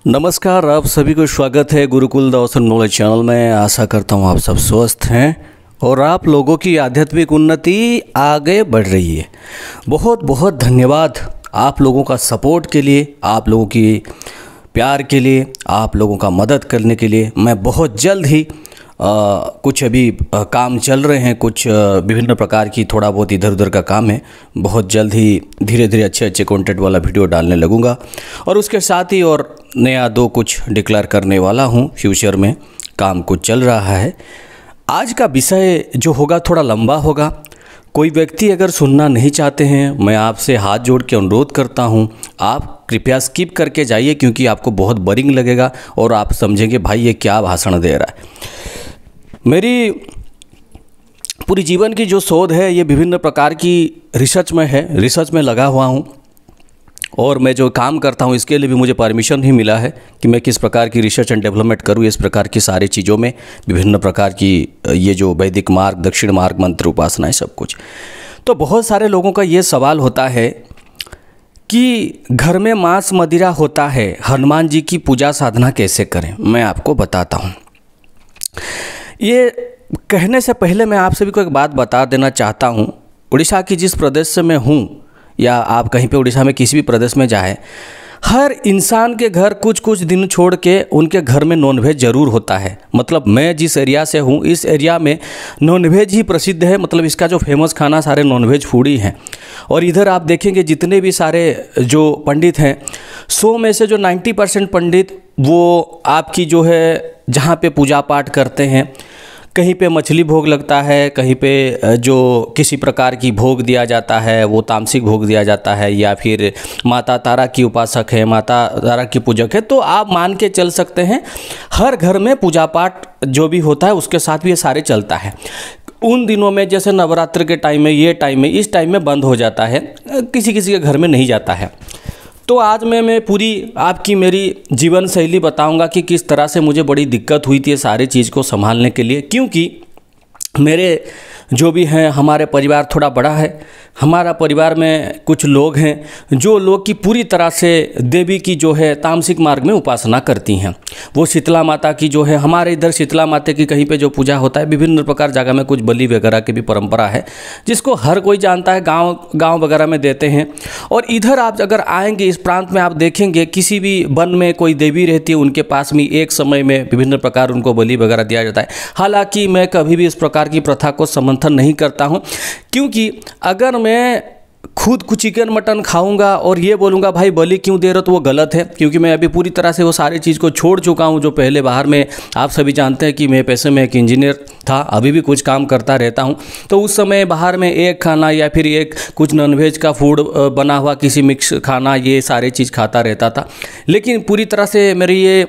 नमस्कार, आप सभी को स्वागत है Gurukul the awesome knowledge channel में। आशा करता हूँ आप सब स्वस्थ हैं और आप लोगों की आध्यात्मिक उन्नति आगे बढ़ रही है। बहुत बहुत धन्यवाद आप लोगों का सपोर्ट के लिए, आप लोगों की प्यार के लिए, आप लोगों का मदद करने के लिए। मैं बहुत जल्द ही कुछ अभी काम चल रहे हैं, कुछ विभिन्न प्रकार की थोड़ा बहुत इधर उधर का काम है। बहुत जल्द ही धीरे धीरे अच्छे कंटेंट वाला वीडियो डालने लगूंगा और उसके साथ ही और नया दो कुछ डिक्लेयर करने वाला हूं। फ्यूचर में काम कुछ चल रहा है। आज का विषय जो होगा थोड़ा लंबा होगा। कोई व्यक्ति अगर सुनना नहीं चाहते हैं, मैं आपसे हाथ जोड़ के अनुरोध करता हूं, आप कृपया स्किप करके जाइए, क्योंकि आपको बहुत बोरिंग लगेगा और आप समझेंगे भाई ये क्या भाषण दे रहा है। मेरी पूरी जीवन की जो शोध है ये विभिन्न प्रकार की रिसर्च में है, रिसर्च में लगा हुआ हूँ और मैं जो काम करता हूँ इसके लिए भी मुझे परमिशन ही मिला है कि मैं किस प्रकार की रिसर्च एंड डेवलपमेंट करूँ। इस प्रकार की सारी चीज़ों में विभिन्न प्रकार की ये जो वैदिक मार्ग, दक्षिण मार्ग, मंत्र, उपासना, सब कुछ। तो बहुत सारे लोगों का ये सवाल होता है कि घर में मांस मदिरा होता है, हनुमान जी की पूजा साधना कैसे करें। मैं आपको बताता हूँ। ये कहने से पहले मैं आप सभी को एक बात बता देना चाहता हूँ। उड़ीसा की जिस प्रदेश से मैं हूँ, या आप कहीं पे उड़ीसा में किसी भी प्रदेश में जाए, हर इंसान के घर कुछ कुछ दिन छोड़ के उनके घर में नॉनवेज ज़रूर होता है। मतलब मैं जिस एरिया से हूँ, इस एरिया में नॉनवेज ही प्रसिद्ध है। मतलब इसका जो फेमस खाना सारे नॉनवेज फूड ही हैं। और इधर आप देखेंगे जितने भी सारे जो पंडित हैं, 100 में से जो 90% पंडित वो आपकी जो है जहाँ पे पूजा पाठ करते हैं, कहीं पे मछली भोग लगता है, कहीं पे जो किसी प्रकार की भोग दिया जाता है वो तामसिक भोग दिया जाता है, या फिर माता तारा की उपासक है, माता तारा की पूजक है। तो आप मान के चल सकते हैं हर घर में पूजा पाठ जो भी होता है उसके साथ भी ये सारे चलता है। उन दिनों में जैसे नवरात्र के टाइम में, ये टाइम में, इस टाइम में बंद हो जाता है, किसी किसी के घर में नहीं जाता है। तो आज मैं पूरी आपकी मेरी जीवन शैली बताऊंगा कि किस तरह से मुझे बड़ी दिक्कत हुई थी ये सारी चीज़ को संभालने के लिए। क्योंकि मेरे जो भी हैं, हमारे परिवार थोड़ा बड़ा है। हमारा परिवार में कुछ लोग हैं जो लोग की पूरी तरह से देवी की जो है तामसिक मार्ग में उपासना करती हैं। वो शीतला माता की जो है, हमारे इधर शीतला माता की कहीं पे जो पूजा होता है, विभिन्न प्रकार जगह में कुछ बलि वगैरह की भी परंपरा है जिसको हर कोई जानता है, गांव वगैरह में देते हैं। और इधर आप अगर आएंगे इस प्रांत में, आप देखेंगे किसी भी वन में कोई देवी रहती है, उनके पास में एक समय में विभिन्न प्रकार उनको बलि वगैरह दिया जाता है। हालांकि मैं कभी भी इस प्रकार की प्रथा को समर्थन नहीं करता हूँ, क्योंकि अगर मैं खुद कुछ चिकन मटन खाऊंगा और ये बोलूँगा भाई बलि क्यों दे रहे हो, तो वो गलत है। क्योंकि मैं अभी पूरी तरह से वो सारी चीज़ को छोड़ चुका हूँ। जो पहले बाहर में, आप सभी जानते हैं कि मैं पैसे में एक इंजीनियर था, अभी भी कुछ काम करता रहता हूँ। तो उस समय बाहर में एक खाना या फिर एक कुछ नॉनवेज का फूड बना हुआ किसी मिक्स खाना, ये सारी चीज़ खाता रहता था। लेकिन पूरी तरह से मेरे ये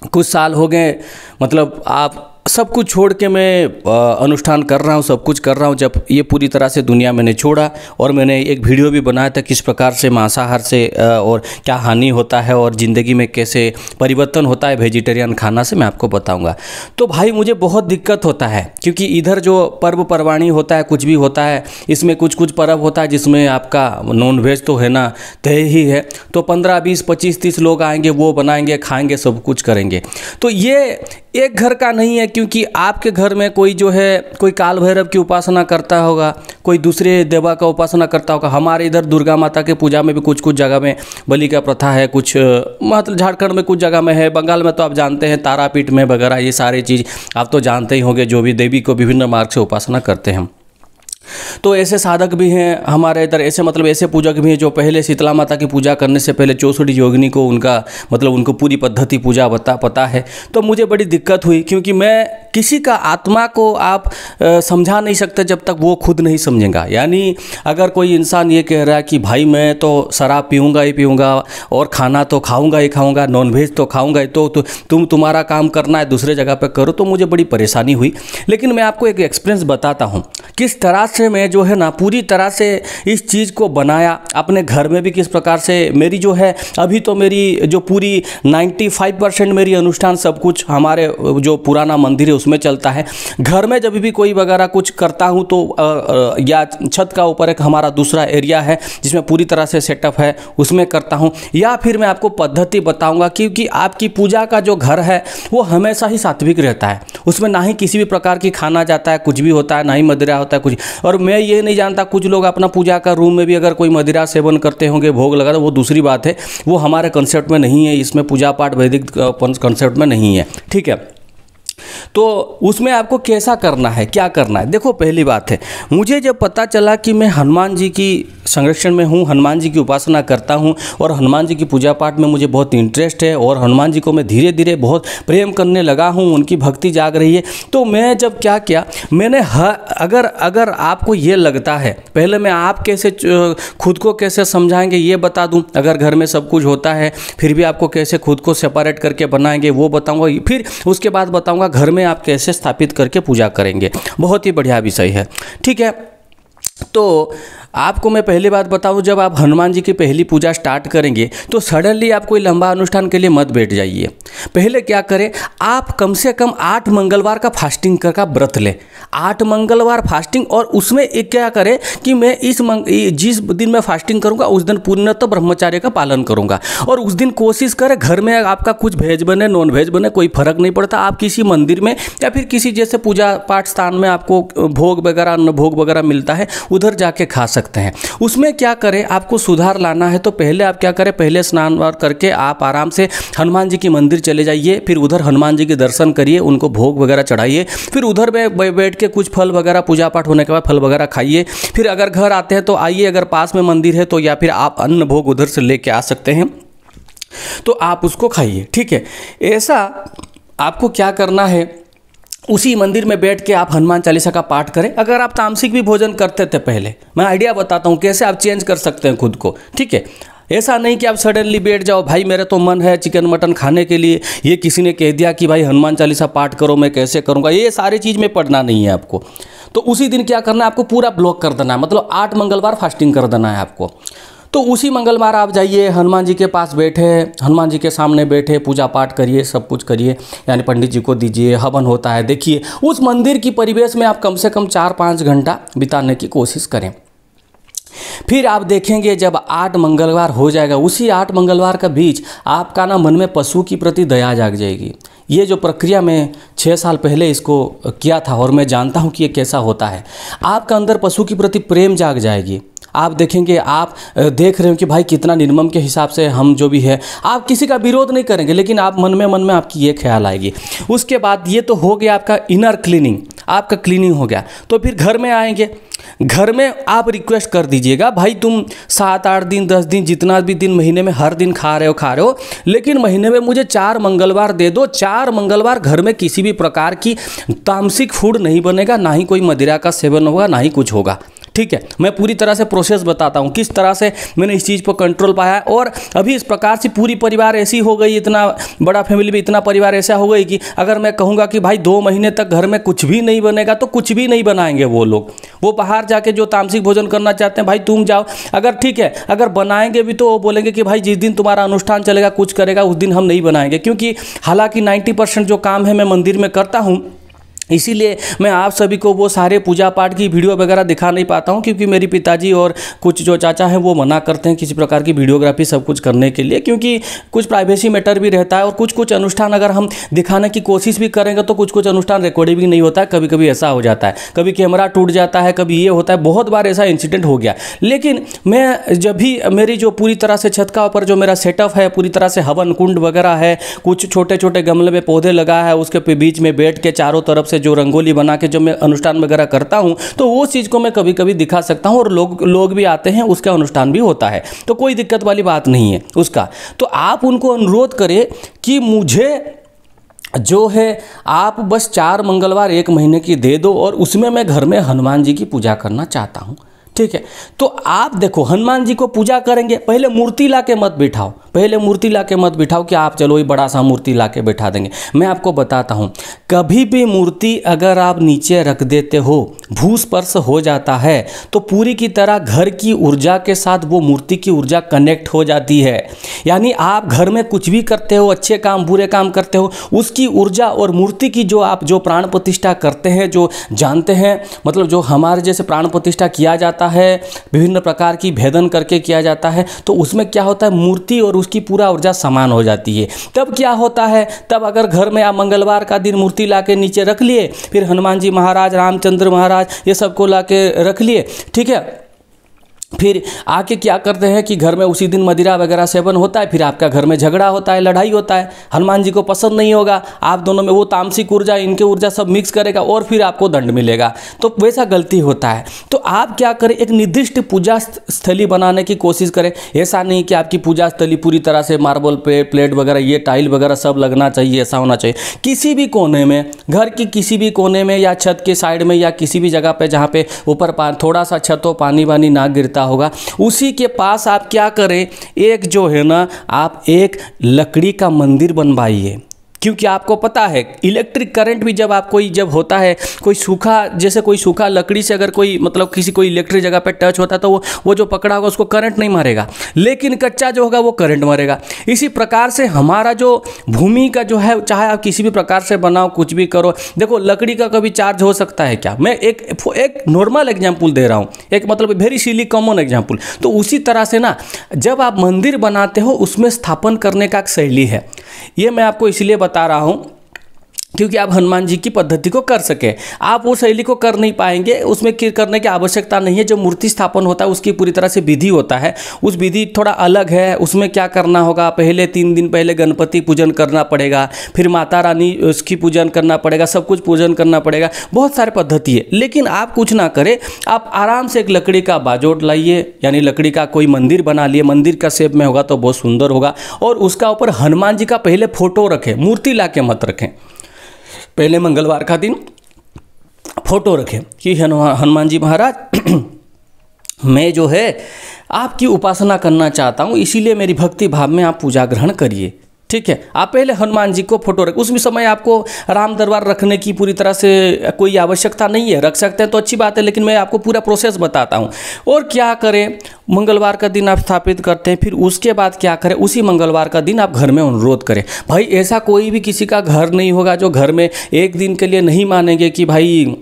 कुछ साल हो गए, मतलब आप सब कुछ छोड़ के मैं अनुष्ठान कर रहा हूँ, सब कुछ कर रहा हूँ। जब ये पूरी तरह से दुनिया मैंने छोड़ा, और मैंने एक वीडियो भी बनाया था किस प्रकार से मांसाहार से और क्या हानि होता है और ज़िंदगी में कैसे परिवर्तन होता है वेजिटेरियन खाना से, मैं आपको बताऊंगा। तो भाई मुझे बहुत दिक्कत होता है, क्योंकि इधर जो पर्व परवाणी होता है, कुछ भी होता है, इसमें कुछ कुछ पर्व होता है जिसमें आपका नॉन वेज तो है ना, तय ही है। तो 15, 20, 25, 30 लोग आएंगे, वो बनाएंगे, खाएंगे, सब कुछ करेंगे। तो ये एक घर का नहीं है, क्योंकि आपके घर में कोई जो है, कोई काल भैरव की उपासना करता होगा, कोई दूसरे देवा का उपासना करता होगा। हमारे इधर दुर्गा माता के पूजा में भी कुछ कुछ जगह में बलि का प्रथा है, कुछ मतलब झारखंड में कुछ जगह में है, बंगाल में तो आप जानते हैं तारापीठ में वगैरह, ये सारी चीज़ आप तो जानते ही होंगे, जो भी देवी को विभिन्न मार्ग से उपासना करते हैं। तो ऐसे साधक भी हैं हमारे इधर, ऐसे मतलब ऐसे पूजक भी हैं जो पहले शीतला माता की पूजा करने से पहले 64 योगिनी को उनका मतलब उनको पूरी पद्धति पूजा पता है। तो मुझे बड़ी दिक्कत हुई, क्योंकि मैं किसी का आत्मा को आप समझा नहीं सकते जब तक वो खुद नहीं समझेगा। यानी अगर कोई इंसान ये कह रहा है कि भाई मैं तो शराब पीऊँगा ही पीऊँगा और खाना तो खाऊँगा ही खाऊँगा, नॉनवेज तो खाऊँगा ही, तो तुम्हारा काम करना है दूसरे जगह पर करो, तो मुझे बड़ी परेशानी हुई। लेकिन मैं आपको एक एक्सपीरियंस बताता हूँ किस तरह से मैं जो है ना पूरी तरह से इस चीज़ को बनाया, अपने घर में भी किस प्रकार से मेरी जो है अभी तो मेरी जो पूरी 95% मेरी अनुष्ठान सब कुछ हमारे जो पुराना मंदिर है उसमें चलता है। घर में जब भी कोई वगैरह कुछ करता हूँ तो या छत का ऊपर एक हमारा दूसरा एरिया है जिसमें पूरी तरह से सेटअप है, उसमें करता हूँ। या फिर मैं आपको पद्धति बताऊँगा, क्योंकि आपकी पूजा का जो घर है वो हमेशा ही सात्विक रहता है, उसमें ना ही किसी भी प्रकार की खाना जाता है, कुछ भी होता है, ना ही मदिरा होता है कुछ। और मैं ये नहीं जानता, कुछ लोग अपना पूजा का रूम में भी अगर कोई मदिरा सेवन करते होंगे, भोग लगा, तो वो दूसरी बात है, वो हमारे कंसेप्ट में नहीं है, इसमें पूजा पाठ वैदिक कंसेप्ट में नहीं है, ठीक है। तो उसमें आपको कैसा करना है, क्या करना है, देखो पहली बात है, मुझे जब पता चला कि मैं हनुमान जी की संरक्षण में हूँ, हनुमान जी की उपासना करता हूँ और हनुमान जी की पूजा पाठ में मुझे बहुत इंटरेस्ट है और हनुमान जी को मैं धीरे धीरे बहुत प्रेम करने लगा हूँ, उनकी भक्ति जाग रही है। तो मैं जब क्या किया, मैंने अगर आपको ये लगता है, पहले मैं आप कैसे खुद को कैसे समझाएंगे ये बता दूँ, अगर घर में सब कुछ होता है फिर भी आपको कैसे खुद को सेपरेट करके बनाएंगे वो बताऊँगा, फिर उसके बाद बताऊँगा घर में आप कैसे स्थापित करके पूजा करेंगे। बहुत ही बढ़िया विषय है, ठीक है। तो आपको मैं पहली बात बताऊं, जब आप हनुमान जी की पहली पूजा स्टार्ट करेंगे तो सडनली आप कोई लंबा अनुष्ठान के लिए मत बैठ जाइए। पहले क्या करें, आप कम से कम 8 मंगलवार का फास्टिंग का व्रत लें, 8 मंगलवार फास्टिंग। और उसमें एक क्या करें कि मैं जिस दिन मैं फास्टिंग करूंगा उस दिन पूर्णतः ब्रह्मचार्य का पालन करूंगा। और उस दिन कोशिश करें घर में आपका कुछ वेज बने नॉन वेज बने, कोई फर्क नहीं पड़ता, आप किसी मंदिर में या फिर किसी जैसे पूजा पाठ स्थान में आपको भोग वगैरह अन्न भोग वगैरह मिलता है, उधर जाके खा सकते हैं। उसमें क्या करें, आपको सुधार लाना है तो पहले आप क्या करें, पहले स्नान वार करके आप आराम से हनुमान जी की मंदिर चले जाइए, फिर उधर हनुमान जी के दर्शन करिए, उनको भोग वगैरह चढ़ाइए, फिर उधर बैठ के कुछ फल वगैरह पूजा पाठ होने के बाद फल वगैरह खाइए। फिर अगर घर आते हैं तो आइए, अगर पास में मंदिर है तो, या फिर आप अन्न भोग उधर से लेके आ सकते हैं तो आप उसको खाइए, ठीक है। ऐसा आपको क्या करना है, उसी मंदिर में बैठ के आप हनुमान चालीसा का पाठ करें। अगर आप तामसिक भी भोजन करते थे पहले, मैं आइडिया बताता हूँ कैसे आप चेंज कर सकते हैं खुद को, ठीक है। ऐसा नहीं कि आप सडनली बैठ जाओ, भाई मेरा तो मन है चिकन मटन खाने के लिए, ये किसी ने कह दिया कि भाई हनुमान चालीसा पाठ करो, मैं कैसे करूँगा, ये सारी चीज़ में पढ़ना नहीं है आपको। तो उसी दिन क्या करना है, आपको पूरा ब्लॉक कर देना है, मतलब 8 मंगलवार फास्टिंग कर देना है आपको। तो उसी मंगलवार आप जाइए, हनुमान जी के पास बैठे, हनुमान जी के सामने बैठे, पूजा पाठ करिए, सब कुछ करिए, यानी पंडित जी को दीजिए, हवन होता है देखिए। उस मंदिर की परिवेश में आप कम से कम 4-5 घंटा बिताने की कोशिश करें। फिर आप देखेंगे जब 8 मंगलवार हो जाएगा, उसी 8 मंगलवार का बीच आपका ना मन में पशु की प्रति दया जाग जाएगी। ये जो प्रक्रिया मैं 6 साल पहले इसको किया था और मैं जानता हूँ कि ये कैसा होता है। आपका अंदर पशु के प्रति प्रेम जाग जाएगी। आप देखेंगे, आप देख रहे हो कि भाई कितना निर्मम के हिसाब से हम जो भी है, आप किसी का विरोध नहीं करेंगे, लेकिन आप मन में आपकी ये ख्याल आएगी। उसके बाद ये तो हो गया आपका इनर क्लीनिंग, आपका क्लीनिंग हो गया। तो फिर घर में आएंगे, घर में आप रिक्वेस्ट कर दीजिएगा, भाई तुम 7-8 दिन 10 दिन जितना भी दिन महीने में हर दिन खा रहे हो, लेकिन महीने में मुझे 4 मंगलवार दे दो। 4 मंगलवार घर में किसी भी प्रकार की तामसिक फूड नहीं बनेगा, ना ही कोई मदिरा का सेवन होगा, ना ही कुछ होगा, ठीक है। मैं पूरी तरह से प्रोसेस बताता हूँ किस तरह से मैंने इस चीज़ पर कंट्रोल पाया। और अभी इस प्रकार से पूरी परिवार ऐसी हो गई, इतना बड़ा फैमिली में इतना परिवार ऐसा हो गई कि अगर मैं कहूँगा कि भाई 2 महीने तक घर में कुछ भी नहीं बनेगा तो कुछ भी नहीं बनाएंगे वो लोग। वो बाहर जाके जो तामसिक भोजन करना चाहते हैं, भाई तुम जाओ, अगर ठीक है, अगर बनाएंगे भी तो वो बोलेंगे कि भाई जिस दिन तुम्हारा अनुष्ठान चलेगा कुछ करेगा उस दिन हम नहीं बनाएंगे। क्योंकि हालांकि 90% जो काम है मैं मंदिर में करता हूँ, इसीलिए मैं आप सभी को वो सारे पूजा पाठ की वीडियो वगैरह दिखा नहीं पाता हूँ, क्योंकि मेरी पिताजी और कुछ जो चाचा हैं वो मना करते हैं किसी प्रकार की वीडियोग्राफी सब कुछ करने के लिए, क्योंकि कुछ प्राइवेसी मैटर भी रहता है। और कुछ अनुष्ठान अगर हम दिखाने की कोशिश भी करेंगे तो कुछ अनुष्ठान रिकॉर्डिंग भी नहीं होता है, कभी कभी ऐसा हो जाता है, कभी कैमरा टूट जाता है, कभी ये होता है, बहुत बार ऐसा इंसिडेंट हो गया। लेकिन मैं जब भी मेरी जो पूरी तरह से छत का ऊपर जो मेरा सेटअप है, पूरी तरह से हवन कुंड वगैरह है, कुछ छोटे छोटे गमले में पौधे लगा है, उसके बीच में बैठ के चारों तरफ से जो रंगोली बना के जो मैं अनुष्ठान वगैरह करता हूं, तो वो चीज़ को मैं कभी कभी दिखा सकता हूं और लोग भी आते हैं, उसका अनुष्ठान भी होता है, तो कोई दिक्कत वाली बात नहीं है उसका। तो आप उनको अनुरोध करें कि मुझे जो है आप बस 4 मंगलवार 1 महीने की दे दो और उसमें मैं घर में हनुमान जी की पूजा करना चाहता हूँ, ठीक है। तो आप देखो हनुमान जी को पूजा करेंगे, पहले मूर्ति ला के मत बिठाओ, पहले मूर्ति ला के मत बिठाओ कि आप चलो ये बड़ा सा मूर्ति ला के बैठा देंगे। मैं आपको बताता हूँ, कभी भी मूर्ति अगर आप नीचे रख देते हो, भूस्पर्श हो जाता है, तो पूरी की तरह घर की ऊर्जा के साथ वो मूर्ति की ऊर्जा कनेक्ट हो जाती है। यानी आप घर में कुछ भी करते हो, अच्छे काम बुरे काम करते हो, उसकी ऊर्जा और मूर्ति की जो प्राण प्रतिष्ठा करते हैं, जो जानते हैं, मतलब जो हमारे जैसे प्राण प्रतिष्ठा किया जाता है, विभिन्न प्रकार की भेदन करके किया जाता है, तो उसमें क्या होता है, मूर्ति और उसकी पूरा ऊर्जा समान हो जाती है। तब क्या होता है, तब अगर घर में आप मंगलवार का दिन मूर्ति ला के नीचे रख लिए, फिर हनुमान जी महाराज, रामचंद्र महाराज, ये सबको ला के रख लिए, ठीक है। फिर आके क्या करते हैं कि घर में उसी दिन मदिरा वगैरह सेवन होता है, फिर आपका घर में झगड़ा होता है, लड़ाई होता है, हनुमान जी को पसंद नहीं होगा, आप दोनों में वो तामसिक ऊर्जा इनके ऊर्जा सब मिक्स करेगा और फिर आपको दंड मिलेगा। तो वैसा गलती होता है। तो आप क्या करें, एक निर्दिष्ट पूजा स्थली बनाने की कोशिश करें। ऐसा नहीं कि आपकी पूजा स्थली पूरी तरह से मार्बल पे प्लेट वगैरह, ये टाइल वगैरह सब लगना चाहिए, ऐसा होना चाहिए। किसी भी कोने में, घर की किसी भी कोने में या छत के साइड में या किसी भी जगह पे जहाँ पे ऊपर थोड़ा सा छत हो, पानी वानी ना गिरता होगा, उसी के पास आप क्या करें, एक जो है ना, आप एक लकड़ी का मंदिर बनवाइए। क्योंकि आपको पता है इलेक्ट्रिक करंट भी जब होता है, कोई सूखा, जैसे कोई सूखा लकड़ी से अगर कोई मतलब कोई इलेक्ट्रिक जगह पे टच होता है, तो वो जो पकड़ा होगा उसको करंट नहीं मारेगा, लेकिन कच्चा जो होगा वो करंट मारेगा। इसी प्रकार से हमारा जो भूमि का जो है, चाहे आप किसी भी प्रकार से बनाओ, कुछ भी करो, देखो लकड़ी का कभी चार्ज हो सकता है क्या? मैं एक नॉर्मल एग्जाम्पल दे रहा हूँ, एक मतलब वेरी सिली कॉमन एग्जाम्पल। तो उसी तरह से ना, जब आप मंदिर बनाते हो, उसमें स्थापन करने का एक शैली है। ये मैं आपको इसलिए बता रहा हूं क्योंकि आप हनुमान जी की पद्धति को कर सके। आप वो शैली को कर नहीं पाएंगे, उसमें करने की आवश्यकता नहीं है। जो मूर्ति स्थापन होता है उसकी पूरी तरह से विधि होता है, उस विधि थोड़ा अलग है। उसमें क्या करना होगा, पहले 3 दिन पहले गणपति पूजन करना पड़ेगा, फिर माता रानी उसकी पूजन करना पड़ेगा, सब कुछ पूजन करना पड़ेगा, बहुत सारे पद्धति है। लेकिन आप कुछ ना करें, आप आराम से एक लकड़ी का बाजोट लाइए, यानी लकड़ी का कोई मंदिर बना लिए, मंदिर का शेप में होगा तो बहुत सुंदर होगा, और उसका ऊपर हनुमान जी का पहले फोटो रखें, मूर्ति ला के मत रखें। पहले मंगलवार का दिन फोटो रखें कि हनुमान जी महाराज मैं जो है आपकी उपासना करना चाहता हूँ, इसीलिए मेरी भक्ति भाव में आप पूजा ग्रहण करिए। ठीक है, आप पहले हनुमान जी को फोटो रखें। उस समय आपको राम दरबार रखने की पूरी तरह से कोई आवश्यकता नहीं है, रख सकते हैं तो अच्छी बात है, लेकिन मैं आपको पूरा प्रोसेस बताता हूँ। और क्या करें, मंगलवार का दिन आप स्थापित करते हैं, फिर उसके बाद क्या करें, उसी मंगलवार का दिन आप घर में अनुरोध करें। भाई ऐसा कोई भी किसी का घर नहीं होगा जो घर में एक दिन के लिए नहीं मानेंगे कि भाई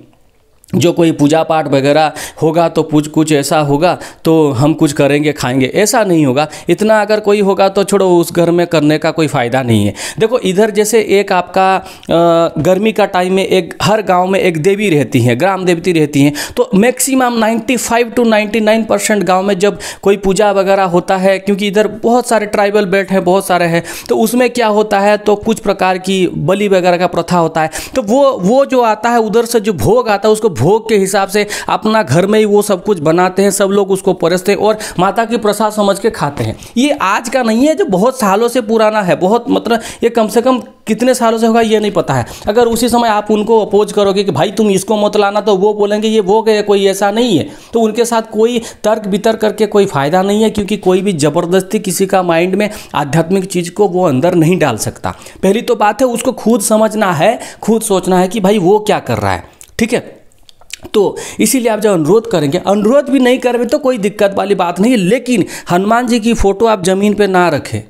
जो कोई पूजा पाठ वगैरह होगा तो कुछ ऐसा होगा तो हम कुछ करेंगे खाएंगे, ऐसा नहीं होगा। इतना अगर कोई होगा तो छोड़ो, उस घर में करने का कोई फ़ायदा नहीं है। देखो इधर जैसे एक आपका गर्मी का टाइम में एक हर गांव में एक देवी रहती हैं, ग्राम देवती रहती हैं, तो मैक्सिमम 95 to 99% गाँव में जब कोई पूजा वगैरह होता है, क्योंकि इधर बहुत सारे ट्राइबल बेल्ट हैं, बहुत सारे हैं, तो उसमें क्या होता है, तो कुछ प्रकार की बलि वगैरह का प्रथा होता है। तो वो जो आता है उधर से जो भोग आता है, उसको भोग के हिसाब से अपना घर में ही वो सब कुछ बनाते हैं, सब लोग उसको परसते हैं और माता की प्रसाद समझ के खाते हैं। ये आज का नहीं है, जो बहुत सालों से पुराना है, बहुत मतलब ये कम से कम कितने सालों से होगा ये नहीं पता है। अगर उसी समय आप उनको अपोज करोगे कि भाई तुम इसको मत लाना, तो वो बोलेंगे ये भोग है, कोई ऐसा नहीं है। तो उनके साथ कोई तर्क वितर्क करके कोई फायदा नहीं है, क्योंकि कोई भी जबरदस्ती किसी का माइंड में आध्यात्मिक चीज को वो अंदर नहीं डाल सकता। पहली तो बात है उसको खुद समझना है, खुद सोचना है कि भाई वो क्या कर रहा है। ठीक है, तो इसीलिए आप जब अनुरोध करेंगे, अनुरोध भी नहीं करेंगे तो कोई दिक्कत वाली बात नहीं है, लेकिन हनुमान जी की फोटो आप जमीन पे ना रखें।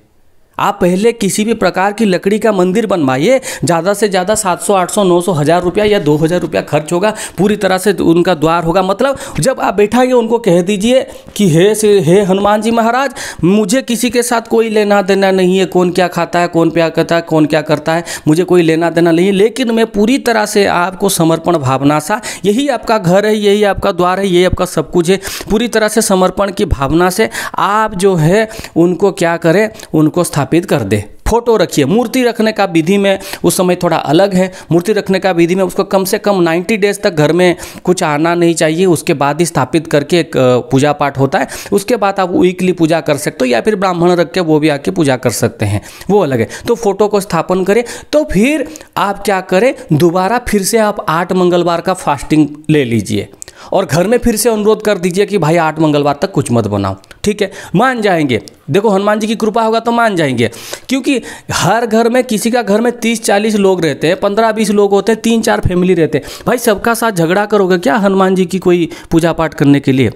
आप पहले किसी भी प्रकार की लकड़ी का मंदिर बनवाइए, ज़्यादा से ज़्यादा 700, 800, 900, 1000 रुपया या 2000 रुपया खर्च होगा, पूरी तरह से उनका द्वार होगा। मतलब जब आप बैठाइए उनको कह दीजिए कि हे हनुमान जी महाराज, मुझे किसी के साथ कोई लेना देना नहीं है, कौन क्या खाता है, कौन क्या करता है, कौन क्या करता है, मुझे कोई लेना देना नहीं है, लेकिन मैं पूरी तरह से आपको समर्पण भावना सा, यही आपका घर है, यही आपका द्वार है, यही आपका सब कुछ है, पूरी तरह से समर्पण की भावना से आप जो है उनको क्या करें, उनको स्थापित कर दे। फोटो रखिए। मूर्ति रखने का विधि में उस समय थोड़ा अलग है। मूर्ति रखने का विधि में उसको कम से कम 90 डेज तक घर में कुछ आना नहीं चाहिए, उसके बाद ही स्थापित करके एक पूजा पाठ होता है। उसके बाद आप वीकली पूजा कर सकते हो, या फिर ब्राह्मण रख के वो भी आके पूजा कर सकते हैं, वो अलग है। तो फोटो को स्थापन करें, तो फिर आप क्या करें, दोबारा फिर से आप 8 मंगलवार का फास्टिंग ले लीजिए। और घर में फिर से अनुरोध कर दीजिए कि भाई 8 मंगलवार तक कुछ मत बनाओ, ठीक है, मान जाएंगे। देखो हनुमान जी की कृपा होगा तो मान जाएंगे, क्योंकि हर घर में, किसी का घर में 30-40 लोग रहते हैं, 15-20 लोग होते हैं, 3-4 फैमिली रहते हैं, भाई सबका साथ झगड़ा करोगे क्या हनुमान जी की कोई पूजा पाठ करने के लिए?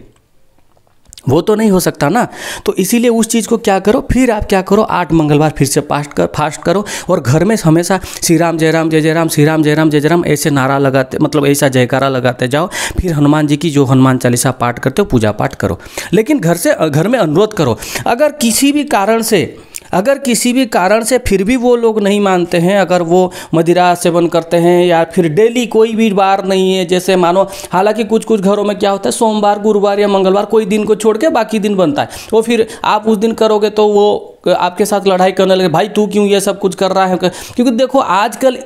वो तो नहीं हो सकता ना। तो इसीलिए उस चीज़ को क्या करो, फिर आप क्या करो, 8 मंगलवार फिर से फास्ट करो, और घर में हमेशा श्री राम जय राम जय जय राम, श्री राम जय राम जय जय राम ऐसे नारा लगाते, मतलब ऐसा जयकारा लगाते जाओ। फिर हनुमान जी की जो हनुमान चालीसा पाठ करते हो पूजा पाठ करो। लेकिन घर में अनुरोध करो, अगर किसी भी कारण से फिर भी वो लोग नहीं मानते हैं, अगर वो मदिरा सेवन करते हैं या फिर डेली कोई भी बार नहीं है, जैसे मानो, हालांकि कुछ घरों में क्या होता है, सोमवार गुरुवार या मंगलवार कोई दिन को छोड़ के बाकी दिन बनता है, वो फिर आप उस दिन करोगे तो वो आपके साथ लड़ाई करने लगे, भाई तू क्यों ये सब कुछ कर रहा है। क्योंकि देखो आजकल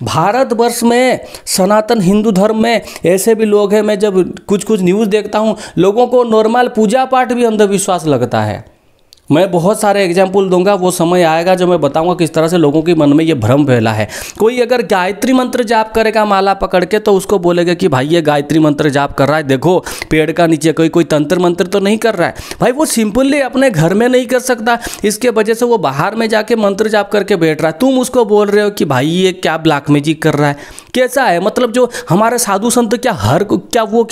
भारतवर्ष में सनातन हिंदू धर्म में ऐसे भी लोग हैं, मैं जब कुछ न्यूज़ देखता हूँ, लोगों को नॉर्मल पूजा पाठ भी अंधविश्वास लगता है। मैं बहुत सारे एग्जाम्पल दूंगा, वो समय आएगा जब मैं बताऊंगा किस तरह से लोगों के मन में ये भ्रम फैला है। कोई अगर गायत्री मंत्र जाप करेगा माला पकड़ के, तो उसको बोलेगा कि भाई ये गायत्री मंत्र जाप कर रहा है, देखो पेड़ का नीचे कोई तंत्र मंत्र तो नहीं कर रहा है। भाई वो सिंपली अपने घर में नहीं कर सकता, इसके वजह से वो बाहर में जाके मंत्र जाप करके बैठ रहा है। तुम उसको बोल रहे हो कि भाई ये क्या ब्लैक मैजिक कर रहा है, कैसा है? मतलब जो हमारे साधु संत क्या वो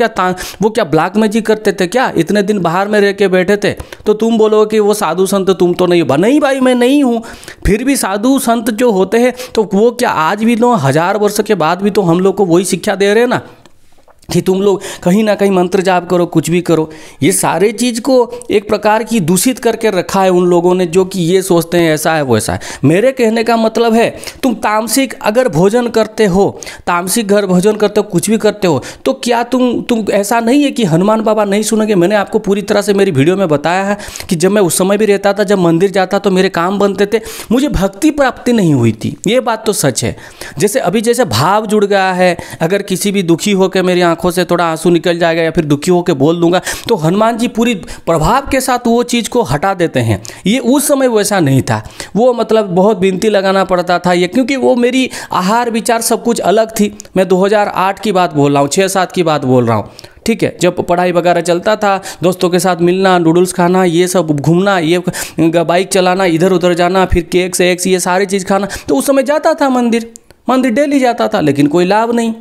ब्लैक मैजिक करते थे क्या? इतने दिन बाहर में रह के बैठे थे, तो तुम बोलोगे कि वो साधु संत तुम तो नहीं हो। नहीं भाई मैं नहीं हूँ। फिर भी साधु संत जो होते हैं तो वो क्या आज भी 1000 वर्ष के बाद भी तो हम लोग को वही शिक्षा दे रहे हैं ना, कि तुम लोग कहीं ना कहीं मंत्र जाप करो, कुछ भी करो। ये सारे चीज़ को एक प्रकार की दूषित करके रखा है उन लोगों ने, जो कि ये सोचते हैं ऐसा है वैसा है। मेरे कहने का मतलब है, तुम तामसिक अगर भोजन करते हो, तामसिक घर भोजन करते हो, कुछ भी करते हो, तो क्या तुम ऐसा नहीं है कि हनुमान बाबा नहीं सुनेंगे। मैंने आपको पूरी तरह से मेरी वीडियो में बताया है कि जब मैं उस समय भी रहता था, जब मंदिर जाता तो मेरे काम बनते थे, मुझे भक्ति प्राप्ति नहीं हुई थी, ये बात तो सच है। जैसे भाव जुड़ गया है, अगर किसी भी दुखी होकर मेरी आंखों से थोड़ा आंसू निकल जाएगा या फिर दुखी होकर बोल दूंगा, तो हनुमान जी पूरी प्रभाव के साथ वो चीज़ को हटा देते हैं। ये उस समय वैसा नहीं था, वो मतलब बहुत विनती लगाना पड़ता था ये, क्योंकि वो मेरी आहार विचार सब कुछ अलग थी। मैं 2008 की बात बोल रहा हूँ, 6-7 की बात बोल रहा हूँ, ठीक है। जब पढ़ाई वगैरह चलता था, दोस्तों के साथ मिलना, नूडल्स खाना, ये सब घूमना, ये बाइक चलाना, इधर उधर जाना, फिर केक से एक ये सारी चीज़ खाना, तो उस समय जाता था मंदिर डेली जाता था, लेकिन कोई लाभ नहीं,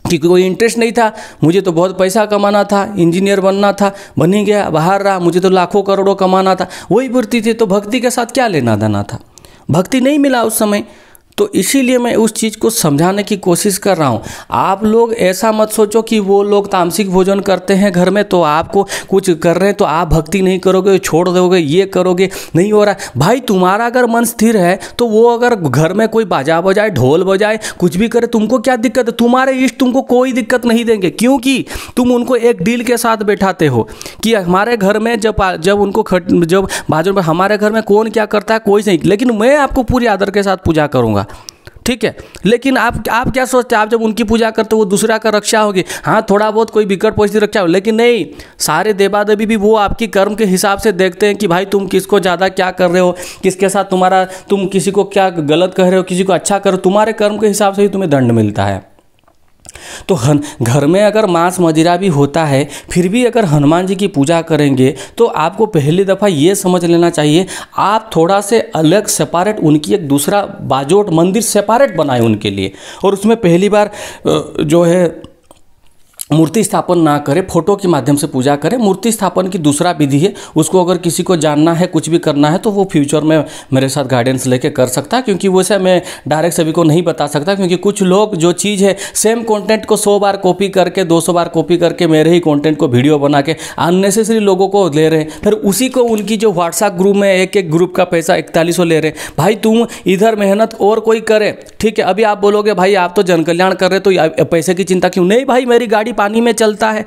क्योंकि कोई इंटरेस्ट नहीं था। मुझे तो बहुत पैसा कमाना था, इंजीनियर बनना था, बन ही गया, बाहर रहा, मुझे तो लाखों करोड़ों कमाना था, वही वृत्ति थी। तो भक्ति के साथ क्या लेना देना था, भक्ति नहीं मिला उस समय। तो इसीलिए मैं उस चीज़ को समझाने की कोशिश कर रहा हूँ। आप लोग ऐसा मत सोचो कि वो लोग तामसिक भोजन करते हैं घर में तो आपको कुछ कर रहे हैं तो आप भक्ति नहीं करोगे, छोड़ दोगे, ये करोगे, नहीं हो रहा है। भाई तुम्हारा अगर मन स्थिर है तो वो अगर घर में कोई बाजा बजाए, ढोल बजाए, कुछ भी करे, तुमको क्या दिक्कत है? तुम्हारे इष्ट तुमको कोई दिक्कत नहीं देंगे, क्योंकि तुम उनको एक डील के साथ बैठाते हो कि हमारे घर में जब बाजू में हमारे घर में कौन क्या करता है कोई नहीं, लेकिन मैं आपको पूरी आदर के साथ पूजा करूँगा, ठीक है। लेकिन आप क्या सोचते हैं, आप जब उनकी पूजा करते हो वो दूसरा का रक्षा होगी। हाँ थोड़ा बहुत कोई बिगड़ परिस्थिति रक्षा हो, लेकिन नहीं, सारे देवा देवी भी वो आपकी कर्म के हिसाब से देखते हैं कि भाई तुम किसको ज़्यादा क्या कर रहे हो, किसके साथ तुम किसी को क्या गलत कह रहे हो, किसी को अच्छा कर रहे हो, तुम्हारे कर्म के हिसाब से ही तुम्हें दंड मिलता है। तो घर में अगर मांस मदिरा भी होता है, फिर भी अगर हनुमान जी की पूजा करेंगे तो आपको पहली दफ़ा ये समझ लेना चाहिए, आप थोड़ा से अलग सेपरेट, उनकी एक दूसरा बाजोट मंदिर सेपरेट बनाए उनके लिए, और उसमें पहली बार जो है मूर्ति स्थापन ना करें, फोटो के माध्यम से पूजा करें। मूर्ति स्थापन की दूसरा विधि है, उसको अगर किसी को जानना है, कुछ भी करना है, तो वो फ्यूचर में मेरे साथ गाइडेंस लेके कर सकता है, क्योंकि वैसे मैं डायरेक्ट सभी को नहीं बता सकता, क्योंकि कुछ लोग जो चीज़ है सेम कंटेंट को 100 बार कॉपी करके, 200 बार कॉपी करके मेरे ही कंटेंट को वीडियो बना के अननेसेसरी लोगों को ले रहे हैं, फिर उसी को उनकी जो व्हाट्सएप ग्रुप में एक ग्रुप का पैसा 4100 ले रहे हैं। भाई तुम इधर मेहनत और कोई करे, ठीक है। अभी आप बोलोगे भाई आप तो जन कल्याण कर रहे तो पैसे की चिंता क्यों? नहीं भाई, मेरी गाड़ी पानी में चलता है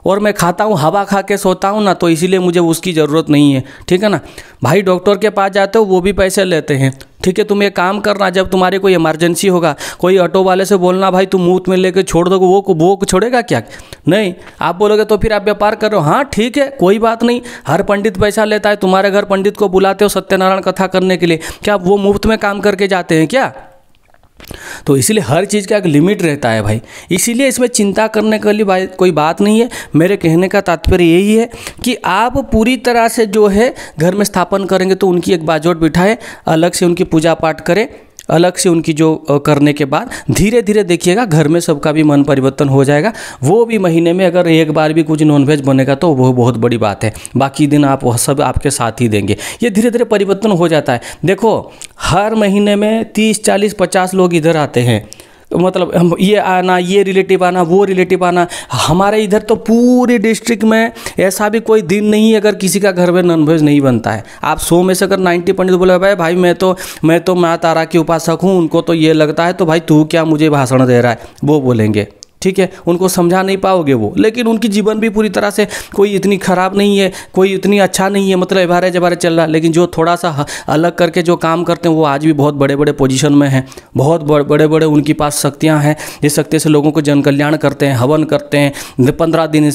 और मैं खाता हूँ, हवा खा के सोता हूँ ना, तो इसीलिए मुझे उसकी ज़रूरत नहीं है, ठीक है ना। भाई डॉक्टर के पास जाते हो वो भी पैसे लेते हैं, ठीक है। तुम ये काम करना, जब तुम्हारी कोई इमरजेंसी होगा, कोई ऑटो वाले से बोलना भाई तुम मुफ्त में लेके छोड़ दोगे, वो छोड़ेगा क्या? नहीं। आप बोलोगे तो फिर आप व्यापार कर रहे हो, हाँ ठीक है कोई बात नहीं। हर पंडित पैसा लेता है, तुम्हारे घर पंडित को बुलाते हो सत्यनारायण कथा करने के लिए, क्या वो मुफ्त में काम करके जाते हैं क्या? तो इसीलिए हर चीज़ का एक लिमिट रहता है भाई, इसीलिए इसमें चिंता करने के लिए कोई बात नहीं है। मेरे कहने का तात्पर्य यही है कि आप पूरी तरह से जो है घर में स्थापन करेंगे तो उनकी एक बाजोट बिठाएं, अलग से उनकी पूजा पाठ करें, अलग से उनकी जो करने के बाद धीरे धीरे देखिएगा घर में सबका भी मन परिवर्तन हो जाएगा। वो भी महीने में अगर एक बार भी कुछ नॉनवेज बनेगा तो वो बहुत बड़ी बात है, बाकी दिन आप वह सब आपके साथ ही देंगे। ये धीरे धीरे परिवर्तन हो जाता है। देखो हर महीने में 30 40 50 लोग इधर आते हैं, मतलब हम ये आना, ये रिलेटिव आना, वो रिलेटिव आना। हमारे इधर तो पूरी डिस्ट्रिक्ट में ऐसा भी कोई दिन नहीं है अगर किसी का घर में नॉनवेज नहीं बनता है। आप 100 में से अगर 90% बोले भाई मैं तो माँ तारा की उपासक हूँ, उनको तो ये लगता है, तो भाई तू क्या मुझे भाषण दे रहा है, वो बोलेंगे। ठीक है, उनको समझा नहीं पाओगे वो, लेकिन उनकी जीवन भी पूरी तरह से कोई इतनी ख़राब नहीं है, कोई इतनी अच्छा नहीं है, मतलब एवरेज चल रहा है। लेकिन जो थोड़ा सा अलग करके जो काम करते हैं वो आज भी बहुत बड़े बड़े पोजीशन में हैं, बहुत बड़े बड़े उनके पास शक्तियां हैं, जिस शक्ति से लोगों को जन कल्याण करते हैं, हवन करते हैं। 15 दिन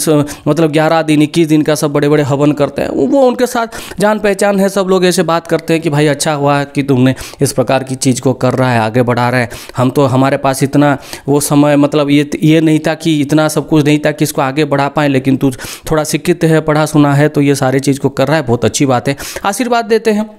मतलब 11 दिन 21 दिन का सब बड़े बड़े हवन करते हैं। वो उनके साथ जान पहचान है, सब लोग ऐसे बात करते हैं कि भाई अच्छा हुआ कि तुमने इस प्रकार की चीज़ को कर रहा है, आगे बढ़ा रहा है। हम तो हमारे पास इतना वो समय मतलब ये नहीं था कि इतना सब कुछ नहीं था कि इसको आगे बढ़ा पाए, लेकिन तू थोड़ा शिक्षित है, पढ़ा सुना है, तो ये सारी चीज़ को कर रहा है, बहुत अच्छी बात है, आशीर्वाद देते हैं।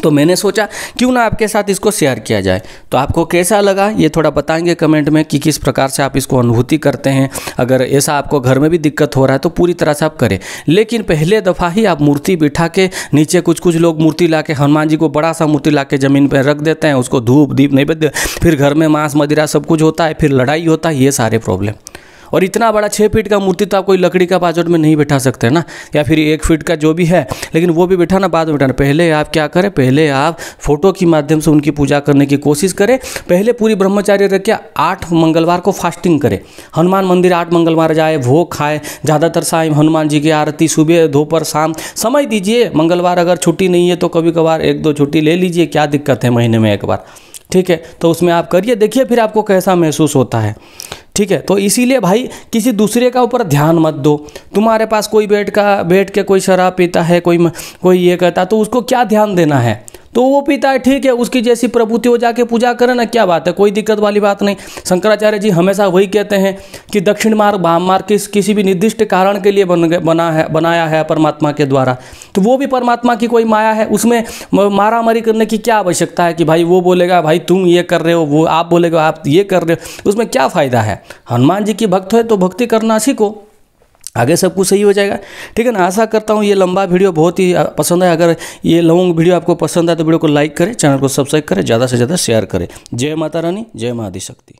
तो मैंने सोचा क्यों ना आपके साथ इसको शेयर किया जाए। तो आपको कैसा लगा ये थोड़ा बताएंगे कमेंट में कि किस प्रकार से आप इसको अनुभूति करते हैं। अगर ऐसा आपको घर में भी दिक्कत हो रहा है तो पूरी तरह से आप करें, लेकिन पहले दफ़ा ही आप मूर्ति बिठा के नीचे कुछ लोग मूर्ति ला के हनुमान जी को बड़ा सा मूर्ति ला के ज़मीन पर रख देते हैं, उसको धूप दीप नैवेद्य, फिर घर में मांस मदिरा सब कुछ होता है, फिर लड़ाई होता है, ये सारे प्रॉब्लम। और इतना बड़ा 6 फीट का मूर्ति तो आप कोई लकड़ी का बाजोट में नहीं बैठा सकते ना, या फिर 1 फीट का जो भी है, लेकिन वो भी बैठाना बाद में बैठाना। पहले आप क्या करें, पहले आप फोटो के माध्यम से उनकी पूजा करने की कोशिश करें। पहले पूरी ब्रह्मचार्य रख के 8 मंगलवार को फास्टिंग करें, हनुमान मंदिर 8 मंगलवार जाए, भोग खाए, ज़्यादातर शाम हनुमान जी की आरती सुबह दोपहर शाम समय दीजिए। मंगलवार अगर छुट्टी नहीं है तो कभी कभार 1-2 छुट्टी ले लीजिए, क्या दिक्कत है, महीने में 1 बार। ठीक है, तो उसमें आप करिए, देखिए फिर आपको कैसा महसूस होता है। ठीक है, तो इसीलिए भाई किसी दूसरे का ऊपर ध्यान मत दो। तुम्हारे पास कोई बैठ के कोई शराब पीता है, कोई ये कहता, तो उसको क्या ध्यान देना है। तो वो पीता है, ठीक है, उसकी जैसी प्रभुति हो जाके पूजा करें ना, क्या बात है, कोई दिक्कत वाली बात नहीं। शंकराचार्य जी हमेशा वही कहते हैं कि दक्षिण मार्ग वाम मार्ग किसी भी निर्दिष्ट कारण के लिए बनाया है परमात्मा के द्वारा। तो वो भी परमात्मा की कोई माया है, उसमें मारामारी करने की क्या आवश्यकता है कि भाई वो बोलेगा भाई तुम ये कर रहे हो, वो आप बोलेगा आप ये कर रहे हो, उसमें क्या फ़ायदा है। हनुमान जी की भक्त है तो भक्ति करना सीखो, आगे सब कुछ सही हो जाएगा। ठीक है ना, आशा करता हूँ ये लंबा वीडियो बहुत ही पसंद है। अगर ये लॉन्ग वीडियो आपको पसंद है तो वीडियो को लाइक करें, चैनल को सब्सक्राइब करें, ज़्यादा से ज़्यादा शेयर करें। जय माता रानी, जय मां आदिशक्ति।